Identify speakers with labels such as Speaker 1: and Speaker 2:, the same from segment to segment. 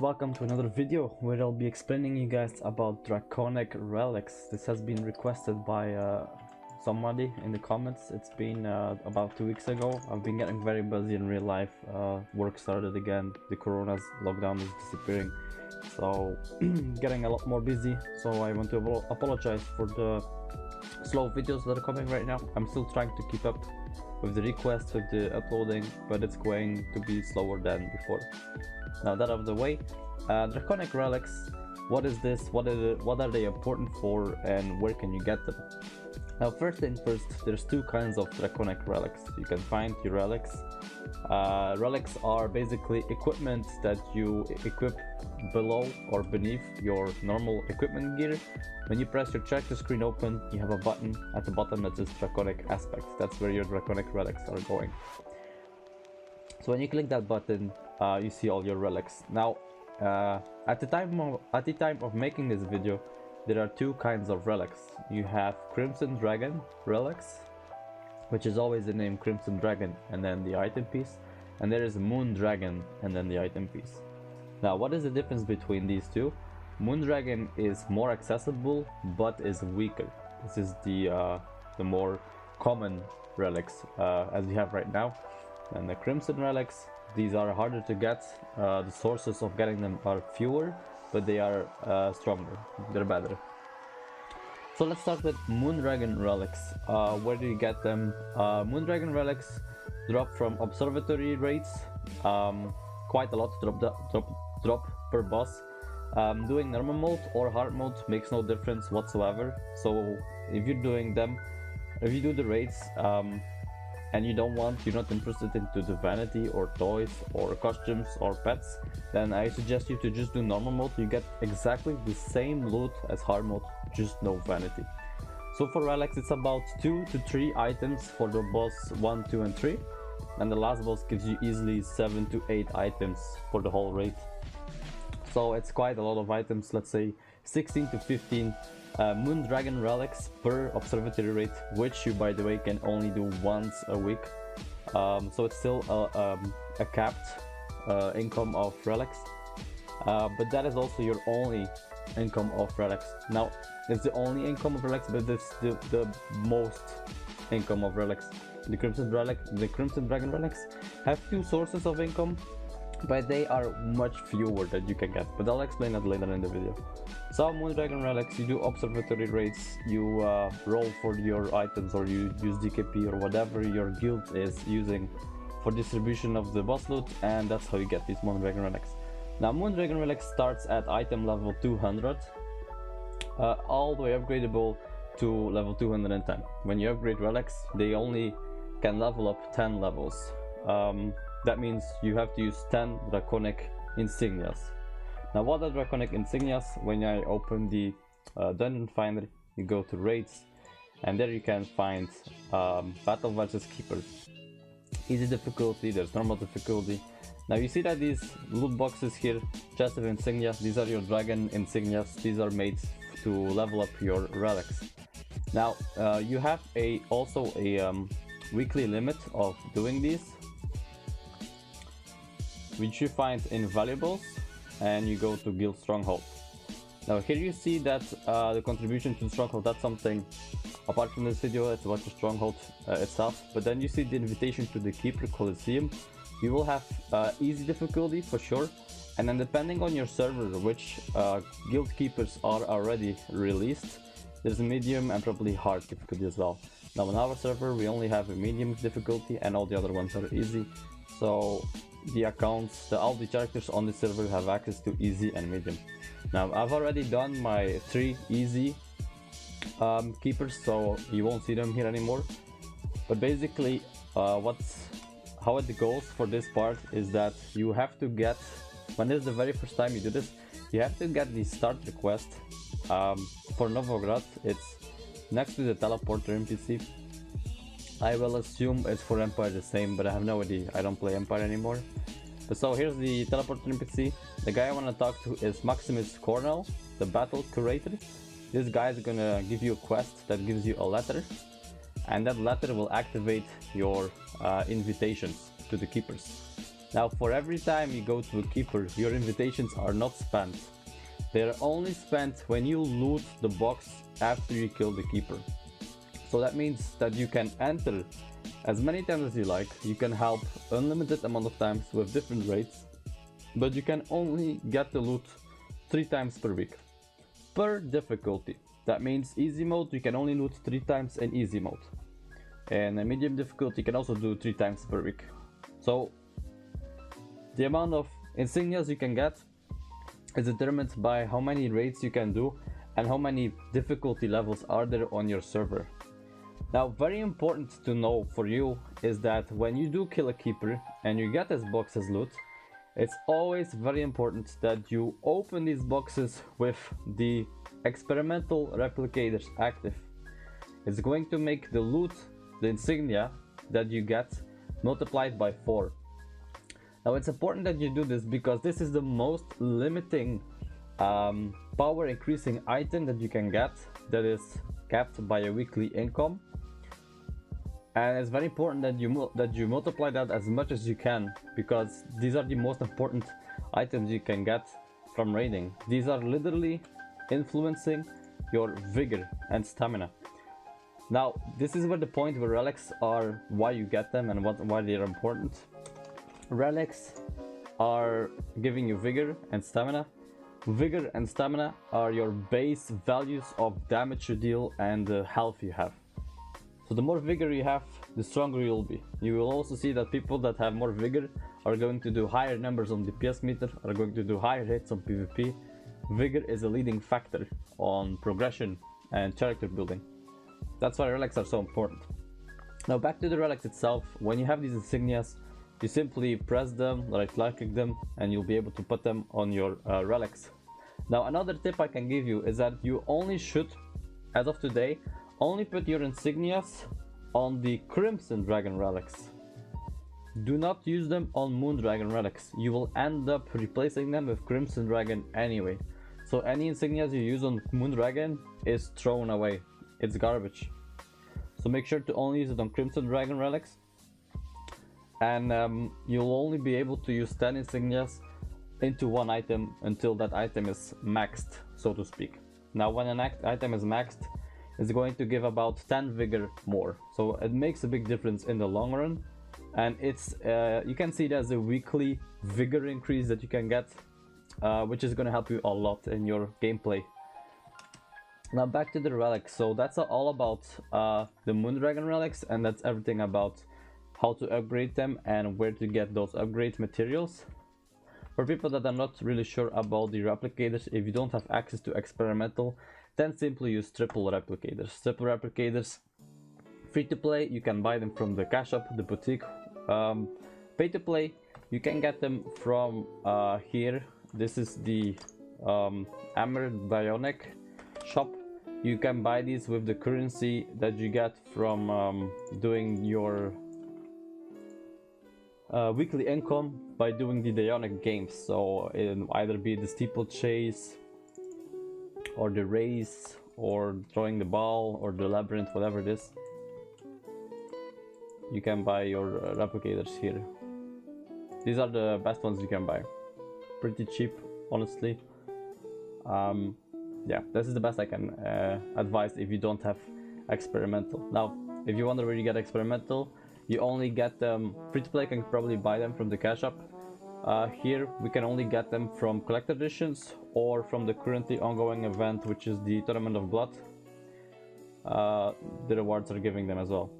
Speaker 1: welcome to another video where I'll be explaining you guys about Draconic Relics. This has been requested by somebody in the comments. It's been about 2 weeks ago. I've been getting very busy in real life. Work started again, the corona's lockdown is disappearing, so getting a lot more busy. So I want to apologize for the slow videos that are coming right now. I'm still trying to keep up with the requests, with the uploading, but it's going to be slower than before. Now that out of the way, Draconic Relics, what is this, what are they important for, and where can you get them? Now first thing first, there's two kinds of Draconic Relics. You can find your relics. Relics are basically equipment that you equip below or beneath your normal equipment gear. When you press your character screen open, you have a button at the bottom that says Draconic Aspects. That's where your Draconic Relics are going. So when you click that button, you see all your relics. Now, at the time of making this video, there are two kinds of relics. You have Crimson Dragon relics, which is always the name Crimson Dragon and then the item piece, and there is Moon Dragon and then the item piece. Now, what is the difference between these two? Moon Dragon is more accessible but is weaker. This is the more common relics as we have right now. And the Crimson Relics, these are harder to get. The sources of getting them are fewer, but they are stronger. They're better. So let's start with Moon Dragon Relics. Where do you get them? Moon Dragon Relics drop from observatory raids. Quite a lot drop per boss. Doing normal mode or hard mode makes no difference whatsoever. So if you're doing them, if you do the raids, and you're not interested into the vanity or toys or costumes or pets, then I suggest you to just do normal mode. You get exactly the same loot as hard mode, just no vanity. So for relics, it's about 2 to 3 items for the boss 1, 2 and 3, and the last boss gives you easily 7 to 8 items for the whole raid. So it's quite a lot of items, let's say 16 to 15 Moon Dragon Relics per observatory raid, which you, by the way, can only do once a week. So it's still a capped income of relics, but that is also your only income of relics. Now, it's the only income of relics, but it's the most income of relics. The Crimson Dragon Relics have 2 sources of income, but they are much fewer that you can get, but I'll explain that later in the video. So Moon Dragon Relics, you do observatory raids, you roll for your items, or you use DKP or whatever your guild is using for distribution of the boss loot, and that's how you get these Moon Dragon Relics. Now Moon Dragon Relics starts at item level 200, all the way upgradable to level 210. When you upgrade relics, they only can level up 10 levels. That means you have to use 10 Draconic insignias. Now, what are Draconic insignias? When I open the dungeon finder, you go to raids, and there you can find battle versus keepers. Easy difficulty, there's normal difficulty. Now you see that these loot boxes here, chest of insignia, these are your dragon insignias. These are made to level up your relics. Now you have also a weekly limit of doing these, which you find in valuables, and you go to guild stronghold. Now here you see that the contribution to the stronghold, that's something apart from this video. It's about the stronghold itself, but then you see the invitation to the keeper coliseum. You will have easy difficulty for sure, and then depending on your server, which guild keepers are already released, there's a medium and probably hard difficulty as well. Now on our server we only have a medium difficulty, and all the other ones are easy. So the accounts, all the characters on the server have access to easy and medium. Now I've already done my 3 easy keepers, so you won't see them here anymore. But basically how it goes for this part is that you have to get, when this is the very first time you do this, you have to get the start request for Novograd. It's next to the teleporter NPC. I will assume it's for Empire the same, but I have no idea. I don't play Empire anymore. But so here's the teleporter NPC. The guy I want to talk to is Maximus Cornell, the battle curator. This guy is gonna give you a quest that gives you a letter, and that letter will activate your invitations to the keepers. Now for every time you go to a keeper, your invitations are not spent. They are only spent when you loot the box after you kill the keeper. So that means that you can enter as many times as you like, you can help unlimited amount of times with different rates, but you can only get the loot 3 times per week. Per difficulty. That means easy mode, you can only loot 3 times in easy mode. And a medium difficulty you can also do 3 times per week. So the amount of insignias you can get is determined by how many raids you can do and how many difficulty levels are there on your server. Now, very important to know for you is that when you do kill a keeper and you get this box as loot, it's always very important that you open these boxes with the experimental replicators active. It's going to make the loot, the insignia that you get, multiplied by 4. Now, it's important that you do this because this is the most limiting power increasing item that you can get that is capped by a weekly income. And it's very important that you multiply that as much as you can, because these are the most important items you can get from raiding. These are literally influencing your vigor and stamina. Now, this is where the point where relics are, why you get them and why they are important. Relics are giving you vigor and stamina. Vigor and stamina are your base values of damage you deal and the health you have. So the more vigor you have, the stronger you'll be. You will also see that people that have more vigor are going to do higher numbers on the PS meter, are going to do higher hits on PvP. Vigor is a leading factor on progression and character building. That's why relics are so important. Now back to the relics itself. When you have these insignias, you simply press them, right-click them, and you'll be able to put them on your relics. Now another tip I can give you is that you only should, as of today, only put your insignias on the Crimson Dragon relics. Do not use them on Moon Dragon relics. You will end up replacing them with Crimson Dragon anyway. So any insignias you use on Moon Dragon is thrown away. It's garbage. So make sure to only use it on Crimson Dragon relics. And you'll only be able to use 10 insignias into one item until that item is maxed, so to speak. Now when an item is maxed, it's going to give about 10 vigor more, so it makes a big difference in the long run. And it's you can see it as a weekly vigor increase that you can get, which is going to help you a lot in your gameplay. Now back to the relics. So that's all about the Moon Dragon relics, and that's everything about how to upgrade them and where to get those upgrade materials. For people that are not really sure about the replicators, if you don't have access to experimental, then simply use triple replicators. Triple replicators, free to play, you can buy them from the cash shop, the boutique. Pay to play, you can get them from here. This is the Draconic shop. You can buy these with the currency that you get from doing your weekly income by doing the Draconic games. So it'll either be the steeplechase or the race or throwing the ball or the labyrinth, whatever it is. You can buy your replicators here. These are the best ones you can buy. Pretty cheap, honestly. Yeah, this is the best I can advise if you don't have experimental. Now, if you wonder where you get experimental, you only get them free to play. Can probably buy them from the cash shop. Here we can only get them from collector editions or from the currently ongoing event, which is the Tournament of Blood. The rewards are giving them as well.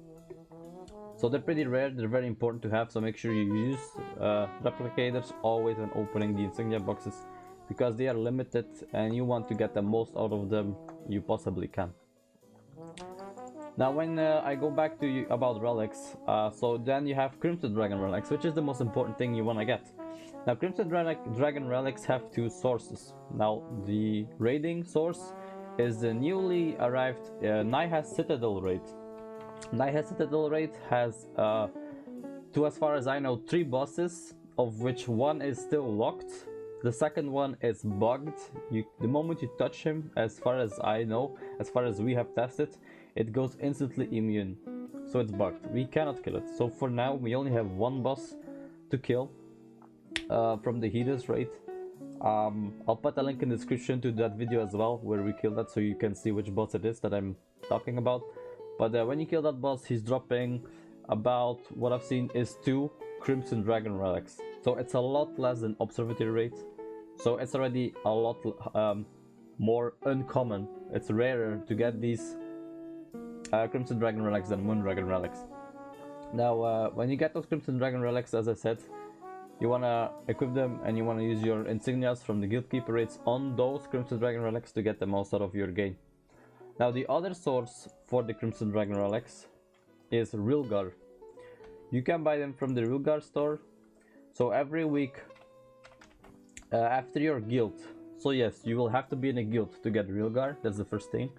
Speaker 1: So they're pretty rare, they're very important to have, so make sure you use replicators always when opening the insignia boxes, because they are limited and you want to get the most out of them you possibly can. Now when I go back to you about relics, so then you have Crimson Dragon relics, which is the most important thing you want to get. Now Crimson Dragon relics have two sources. Now the raiding source is the newly arrived Nihas Citadel raid. Nihas Citadel raid has, as far as I know, 3 bosses, of which one is still locked. The second one is bugged. The moment you touch him, as far as I know, as far as we have tested, it goes instantly immune. So it's bugged. We cannot kill it. So for now, we only have one boss to kill. from the heaters raid. I'll put a link in the description to that video as well, where we killed that, so you can see which boss it is that I'm talking about. But when you kill that boss, he's dropping about, what I've seen is 2 Crimson Dragon Relics. So it's a lot less than Observatory rate. So it's already a lot more uncommon. It's rarer to get these Crimson Dragon Relics than Moon Dragon Relics. Now, when you get those Crimson Dragon Relics, as I said, you want to equip them and you want to use your insignias from the Guild Keeper rates on those Crimson Dragon Relics to get the most out of your gain. Now, the other source for the Crimson Dragon Relics is Rilgar. You can buy them from the Rilgar store. So every week after your guild, so yes, you will have to be in a guild to get Rilgar, that's the first thing.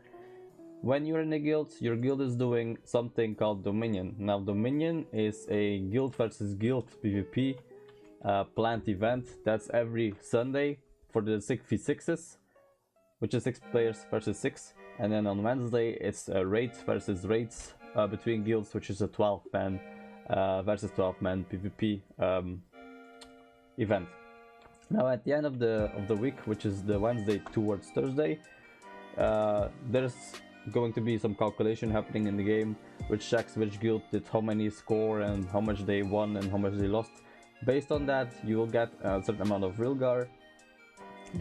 Speaker 1: When you're in a guild, your guild is doing something called Dominion. Now, Dominion is a guild versus guild PvP planned event. That's every Sunday for the 6v6s, which is 6 players versus 6. And then on Wednesday, it's raids versus raids between guilds, which is a 12-man versus 12-man PvP event. Now, at the end of the week, which is the Wednesday towards Thursday, there's going to be some calculation happening in the game, which checks which guild did how many score and how much they won and how much they lost. Based on that, you will get a certain amount of Rilgar,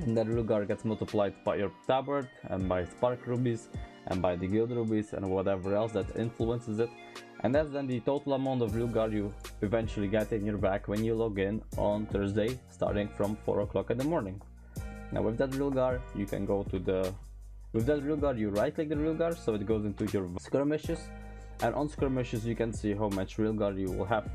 Speaker 1: and that Rilgar gets multiplied by your tabard and by Spark Rubies and by the Guild Rubies and whatever else that influences it. And that's then the total amount of Rilgar you eventually get in your back when you log in on Thursday, starting from 4 o'clock in the morning. Now, with that Rilgar, you can go to the... With that Rilgar, you right-click the Rilgar, so it goes into your skirmishes. And on skirmishes, you can see how much Rilgar you will have.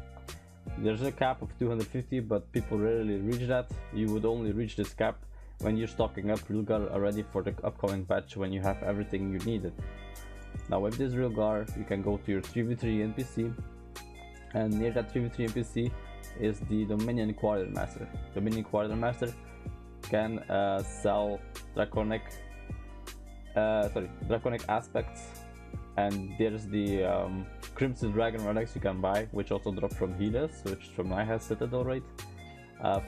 Speaker 1: There's a cap of 250, but people rarely reach that. You would only reach this cap when you're stocking up Rilgar already for the upcoming patch, when you have everything you needed. Now, with this Rilgar, you can go to your 3v3 NPC, and near that 3v3 NPC is the Dominion Quartermaster. Dominion Quartermaster can sell Draconic aspects, and there's the Crimson Dragon Relics you can buy, which also drop from Hedas, which from I has Citadel rate.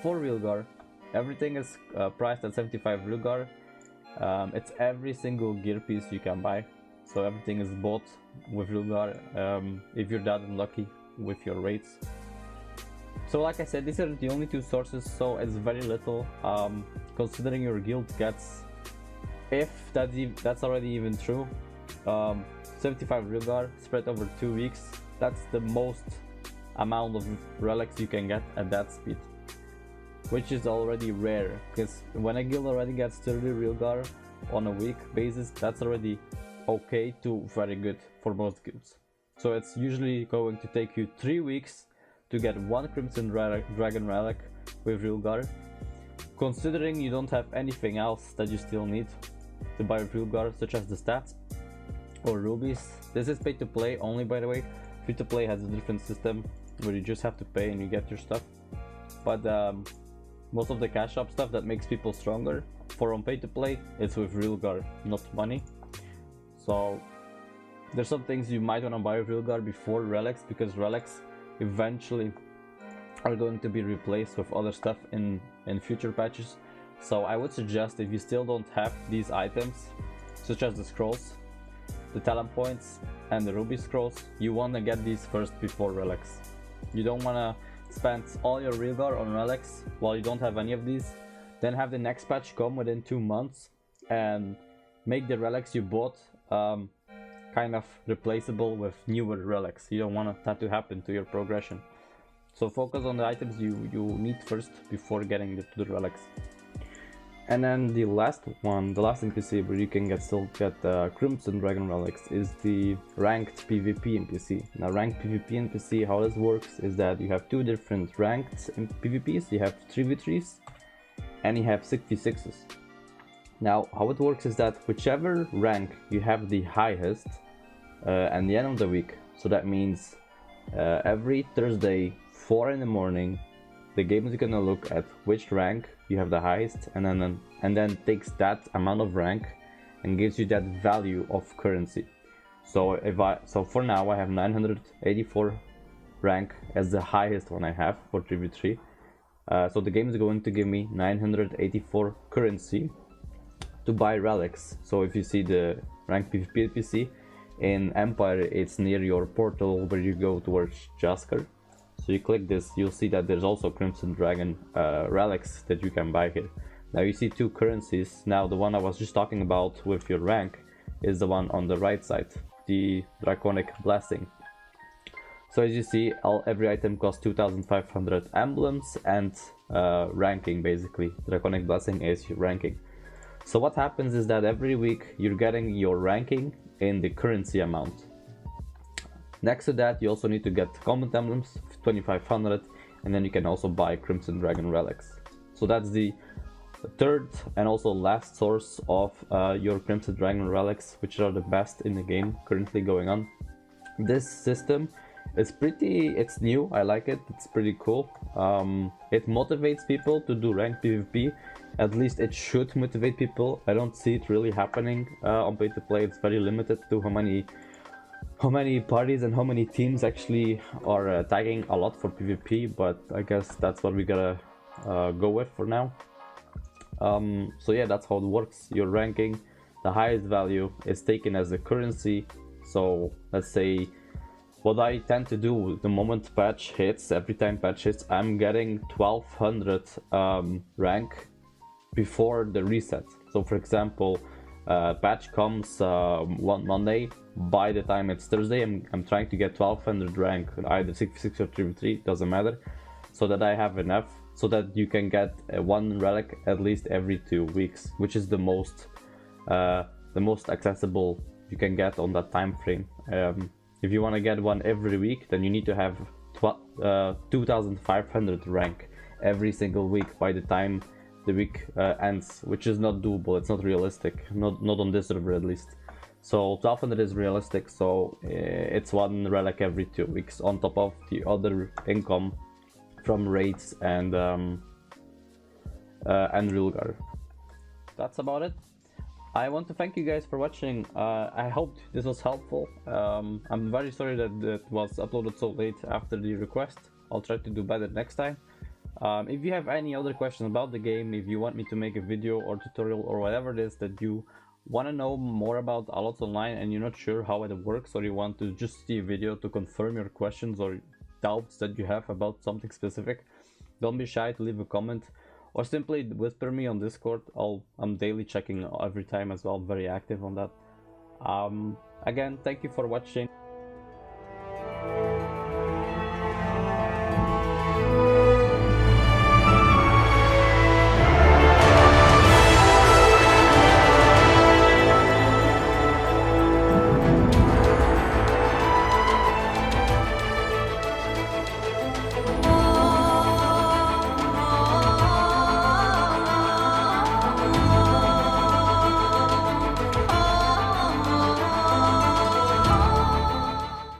Speaker 1: For Rilgar, everything is priced at 75 Rilgar. It's every single gear piece you can buy, so everything is bought with Rilgar if you're that unlucky with your rates. So like I said, these are the only 2 sources, so it's very little, considering your guild gets, if that's already even true, 75 Rilgar spread over 2 weeks. That's the most amount of relics you can get at that speed, which is already rare, because when a guild already gets 30 Rilgar on a week basis, that's already okay to very good for most guilds. So it's usually going to take you 3 weeks to get 1 Crimson Dragon Relic with Rilgar, considering you don't have anything else that you still need to buy with Rilgar, such as the stats or rubies. This is pay to play only, by the way. Free to play has a different system where you just have to pay and you get your stuff, but most of the cash shop stuff that makes people stronger for on pay to play, it's with Rilgar, not money. So there's some things you might want to buy with Rilgar before relics, because relics eventually are going to be replaced with other stuff in future patches. So I would suggest, if you still don't have these items, such as the scrolls, the talent points and the ruby scrolls, you want to get these first before relics. You don't want to spend all your Rilgar on relics while you don't have any of these, then have the next patch come within 2 months and make the relics you bought kind of replaceable with newer relics. You don't want that to happen to your progression. So focus on the items you need first before getting to the relics. And then the last one, the last NPC where you can still get Crimson Dragon Relics, is the ranked PvP NPC. Now, ranked PvP NPC, how this works is that you have 2 different ranked PvPs. You have 3v3s and you have 6v6s. Now, how it works is that whichever rank you have the highest at the end of the week, so that means every Thursday 4 in the morning, the game is gonna look at which rank you have the highest, and then takes that amount of rank and gives you that value of currency. So for now I have 984 rank as the highest one I have for 3v3. So the game is going to give me 984 currency to buy relics. So if you see the rank PvP NPC in Empire, it's near your portal where you go towards Jaskar. So you click this, you'll see that there's also Crimson Dragon relics that you can buy here. Now you see two currencies. Now the one I was just talking about with your rank is the one on the right side, the Draconic Blessing. So as you see, every item costs 2500 emblems and ranking basically. Draconic Blessing is your ranking. So what happens is that every week you're getting your ranking in the currency amount. Next to that, you also need to get combat emblems, 2500, and then you can also buy Crimson Dragon relics. So that's the third and also last source of your Crimson Dragon relics, which are the best in the game currently going on. This system is it's new, I like it, it's pretty cool. It motivates people to do ranked PvP, at least it should motivate people. I don't see it really happening on pay to play. It's very limited to how many parties and how many teams actually are tagging a lot for PvP, but I guess that's what we gotta go with for now. So yeah, that's how it works. Your ranking, the highest value is taken as the currency. So let's say what I tend to do the moment patch hits, every time patch hits, I'm getting 1200 rank before the reset. So for example, patch comes one Monday, by the time it's Thursday, I'm trying to get 1200 rank, either 6 or 3v3, doesn't matter, so that I have enough, so that you can get one relic at least every 2 weeks, which is the most accessible you can get on that time frame. If you want to get one every week, then you need to have 2500 rank every single week by the time the week ends, which is not doable. It's not realistic, not on this server at least. So 1200 is realistic, so it's one relic every 2 weeks on top of the other income from raids and Rilgar. That's about it. I want to thank you guys for watching. I hope this was helpful. I'm very sorry that it was uploaded so late after the request. I'll try to do better next time. If you have any other questions about the game, if you want me to make a video or tutorial or whatever it is that you want to know more about Allods Online and you're not sure how it works, or you want to just see a video to confirm your questions or doubts that you have about something specific, don't be shy to leave a comment or simply whisper me on Discord. I'm daily checking every time as well, very active on that. Again, thank you for watching.